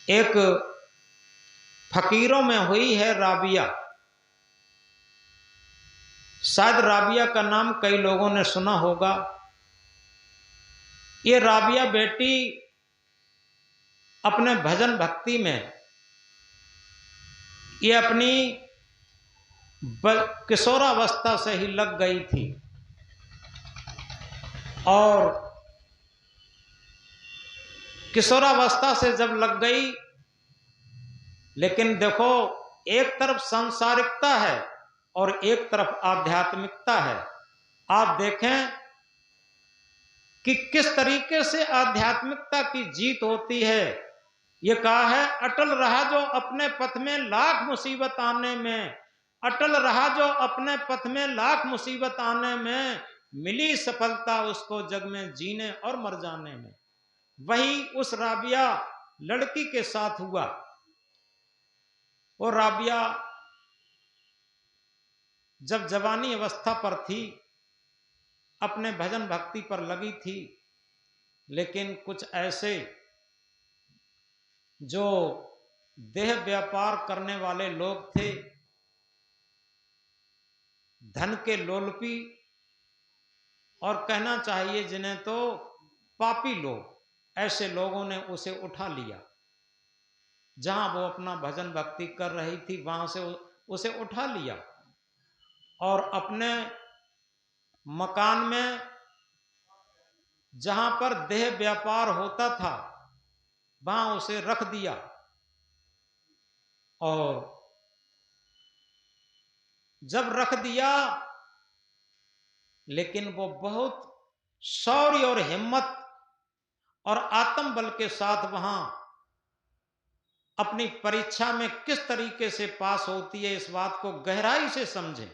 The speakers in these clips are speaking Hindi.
एक फकीरों में हुई है राबिया। शायद राबिया का नाम कई लोगों ने सुना होगा। ये राबिया बेटी अपने भजन भक्ति में ये अपनी किशोरावस्था से ही लग गई थी और किशोरावस्था से जब लग गई, लेकिन देखो एक तरफ सांसारिकता है और एक तरफ आध्यात्मिकता है। आप देखें कि किस तरीके से आध्यात्मिकता की जीत होती है। ये कहा है, अटल रहा जो अपने पथ में लाख मुसीबत आने में, अटल रहा जो अपने पथ में लाख मुसीबत आने में, मिली सफलता उसको जग में जीने और मर जाने में। वही उस राबिया लड़की के साथ हुआ। वो राबिया जब जवानी अवस्था पर थी, अपने भजन भक्ति पर लगी थी, लेकिन कुछ ऐसे जो देह व्यापार करने वाले लोग थे, धन के लोलपी, और कहना चाहिए जिन्हें तो पापी लोग, ऐसे लोगों ने उसे उठा लिया। जहां वो अपना भजन भक्ति कर रही थी वहां से उसे उठा लिया और अपने मकान में जहां पर देह व्यापार होता था वहां उसे रख दिया। और जब रख दिया, लेकिन वो बहुत शौर्य और हिम्मत और आत्मबल के साथ वहां अपनी परीक्षा में किस तरीके से पास होती है, इस बात को गहराई से समझें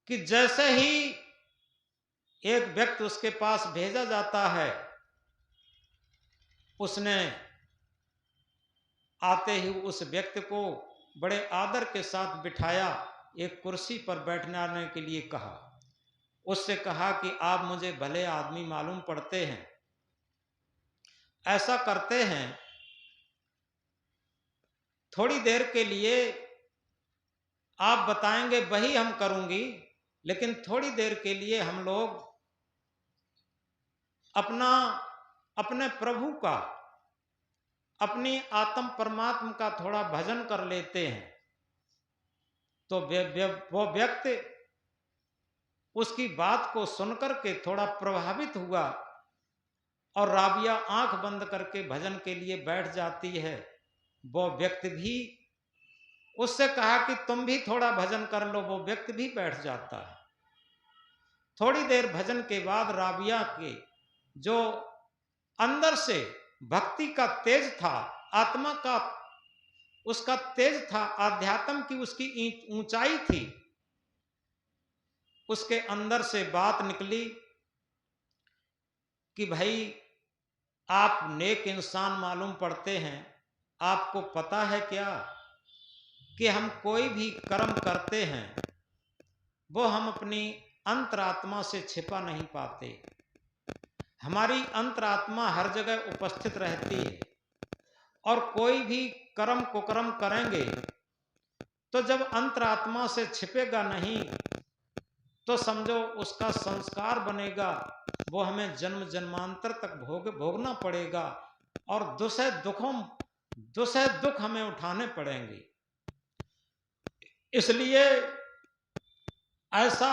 कि जैसे ही एक व्यक्ति उसके पास भेजा जाता है, उसने आते ही उस व्यक्ति को बड़े आदर के साथ बिठाया, एक कुर्सी पर बैठने के लिए कहा। उससे कहा कि आप मुझे भले आदमी मालूम पड़ते हैं, ऐसा करते हैं थोड़ी देर के लिए आप बताएंगे वही हम करूंगी, लेकिन थोड़ी देर के लिए हम लोग अपने प्रभु का, अपनी आत्म परमात्मा का थोड़ा भजन कर लेते हैं। तो वो व्यक्ति उसकी बात को सुनकर के थोड़ा प्रभावित हुआ और राबिया आंख बंद करके भजन के लिए बैठ जाती है। वो व्यक्ति भी उससे कहा कि तुम भी थोड़ा भजन कर लो, वो व्यक्ति भी बैठ जाता है। थोड़ी देर भजन के बाद राबिया के जो अंदर से भक्ति का तेज था, आत्मा का उसका तेज था, आध्यात्म की उसकी ऊंचाई थी, उसके अंदर से बात निकली कि भाई आप नेक इंसान मालूम पड़ते हैं, आपको पता है क्या कि हम कोई भी कर्म करते हैं वो हम अपनी अंतरात्मा से छिपा नहीं पाते। हमारी अंतरात्मा हर जगह उपस्थित रहती है और कोई भी कर्म कुकर्म करेंगे तो जब अंतरात्मा से छिपेगा नहीं तो समझो उसका संस्कार बनेगा, वो हमें जन्म जन्मांतर तक भोगना पड़ेगा और दुसह दुख हमें उठाने पड़ेंगे। इसलिए ऐसा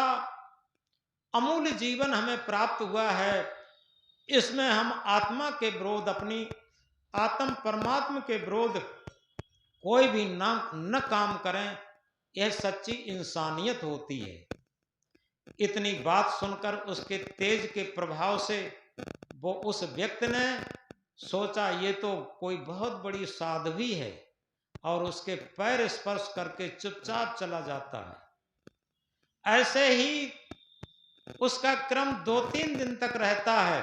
अमूल्य जीवन हमें प्राप्त हुआ है, इसमें हम आत्मा के विरोध, अपनी आत्म परमात्मा के विरोध कोई भी न काम करें, यह सच्ची इंसानियत होती है। इतनी बात सुनकर उसके तेज के प्रभाव से वो उस व्यक्ति ने सोचा ये तो कोई बहुत बड़ी साध्वी है, और उसके पैर स्पर्श करके चुपचाप चला जाता है। ऐसे ही उसका क्रम 2-3 दिन तक रहता है।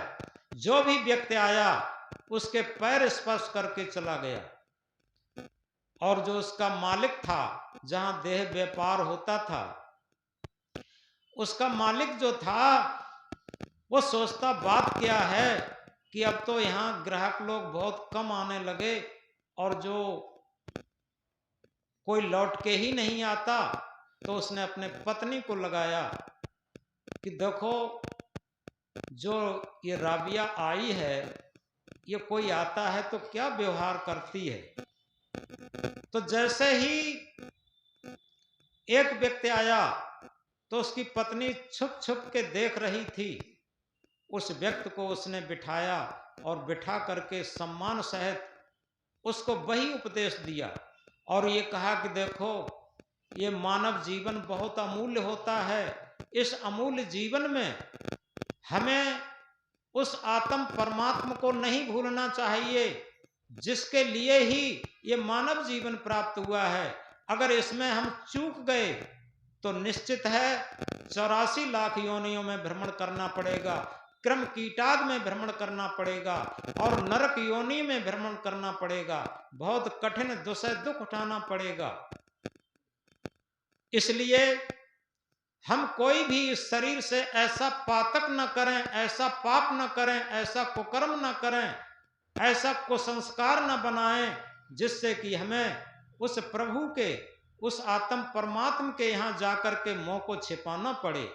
जो भी व्यक्ति आया उसके पैर स्पर्श करके चला गया, और जो उसका मालिक था, जहां देह व्यापार होता था, उसका मालिक जो था वो सोचता बात क्या है, कि अब तो यहाँ ग्राहक लोग बहुत कम आने लगे और जो कोई लौट के ही नहीं आता, तो उसने अपने पत्नी को लगाया कि देखो जो ये राबिया आई है, ये कोई आता है तो क्या व्यवहार करती है। तो जैसे ही एक व्यक्ति आया तो उसकी पत्नी छुप छुप के देख रही थी। उस व्यक्ति को उसने बिठाया और बिठा करके सम्मान सहित उसको वही उपदेश दिया और ये कहा कि देखो ये मानव जीवन बहुत अमूल्य होता है। इस अमूल्य जीवन में हमें उस आत्म परमात्मा को नहीं भूलना चाहिए जिसके लिए ही ये मानव जीवन प्राप्त हुआ है। अगर इसमें हम चूक गए तो निश्चित है 84 लाख योनियों में भ्रमण करना पड़ेगा, क्रम कीटाग में भ्रमण करना पड़ेगा और नरक योनि में भ्रमण करना पड़ेगा, बहुत कठिन दुख उठाना पड़ेगा। इसलिए हम कोई भी इस शरीर से ऐसा पातक न करें, ऐसा पाप न करें, ऐसा कुकर्म न करें, ऐसा कुसंस्कार न बनाएं जिससे कि हमें उस प्रभु के, उस आत्म परमात्मा के यहां जाकर के मुंह को छिपाना पड़े।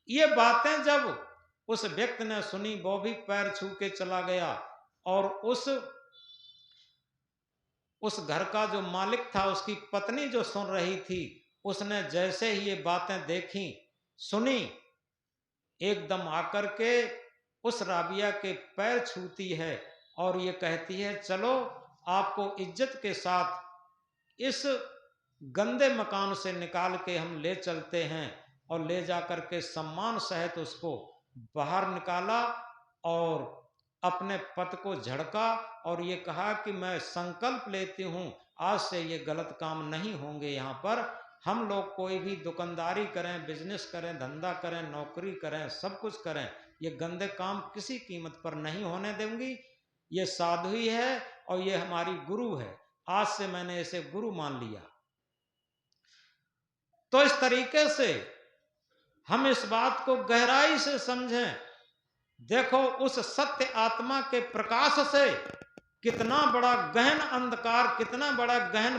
ये बातें जब उस व्यक्ति ने सुनी, वो भी पैर छू के चला गया और उस घर का जो मालिक था, उसकी पत्नी जो सुन रही थी, उसने जैसे ही ये बातें देखी सुनी, एकदम आकर के उस राबिया के पैर छूती है और ये कहती है चलो आपको इज्जत के साथ इस गंदे मकान से निकाल के हम ले चलते हैं। और ले जाकर के सम्मान सहित उसको बाहर निकाला और अपने पति को झड़का और ये कहा कि मैं संकल्प लेती हूं आज से ये गलत काम नहीं होंगे। यहाँ पर हम लोग कोई भी दुकानदारी करें, बिजनेस करें, धंधा करें, नौकरी करें, सब कुछ करें, ये गंदे काम किसी कीमत पर नहीं होने दूंगी। ये साधु ही है और ये हमारी गुरु है, आज से मैंने इसे गुरु मान लिया। तो इस तरीके से हम इस बात को गहराई से समझें। देखो उस सत्य आत्मा के प्रकाश से कितना बड़ा गहन अंधकार, कितना बड़ा गहन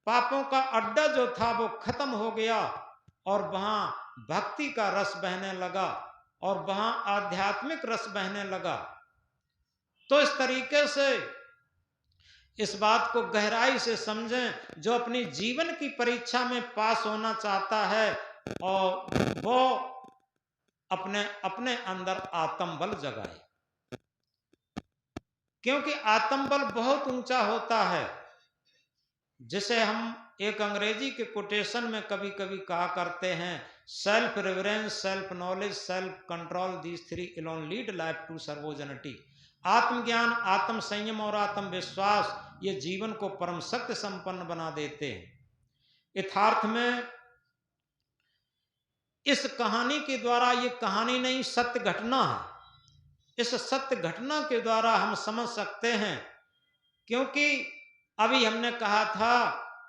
पापों का अड्डा जो था वो खत्म हो गया और वहां भक्ति का रस बहने लगा और वहां आध्यात्मिक रस बहने लगा। तो इस तरीके से इस बात को गहराई से समझें। जो अपनी जीवन की परीक्षा में पास होना चाहता है और वो अपने अपने अंदर आत्मबल जगाए, क्योंकि आत्मबल बहुत ऊंचा होता है, जिसे हम एक अंग्रेजी के कोटेशन में कभी कभी कहा करते हैं, self reverence, self knowledge, self control, these three alone lead life to sovereignty. आत्मज्ञान, आत्म संयम और आत्मविश्वास ये जीवन को परम सत्य संपन्न बना देते हैं। यथार्थ में इस कहानी के द्वारा, ये कहानी नहीं सत्य घटना है, इस सत्य घटना के द्वारा हम समझ सकते हैं। क्योंकि अभी हमने कहा था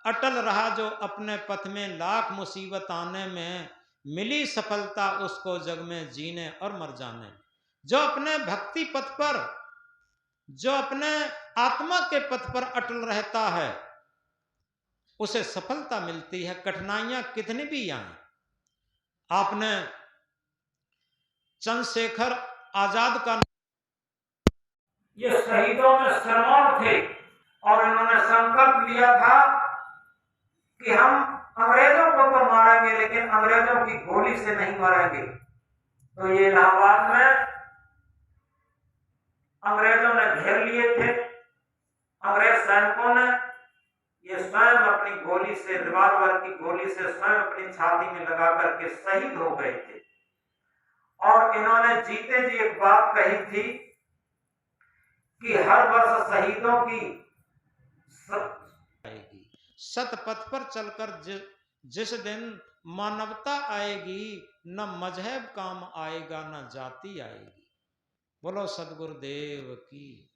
अटल रहा जो अपने पथ में, लाख मुसीबत आने में मिली सफलता उसको जग में जीने और मर जाने। जो अपने भक्ति पथ पर, जो अपने आत्मा के पथ पर अटल रहता है उसे सफलता मिलती है, कठिनाइयां कितनी भी आए। आपने चंद्रशेखर आजाद का, ये शहीदों में सरमार थे और इन्होंने संकल्प लिया था कि हम अंग्रेजों को तो मारेंगे लेकिन अंग्रेजों की गोली से नहीं मारेंगे। तो ये इलाहाबाद में अंग्रेजों ने घेर लिए थे। अंग्रेज सैनिकों ने ये स्वयं अपनी गोली से, रिवाल्वर की गोली से स्वयं अपनी छाती में लगा करके शहीद हो गए थे। और इन्होंने जीते जी एक बात कही थी कि हर वर्ष शहीदों की आएगी। सत पथ पर चलकर जिस दिन मानवता आएगी, न मजहब काम आएगा, न जाति आएगी। बोलो सदगुरुदेव की।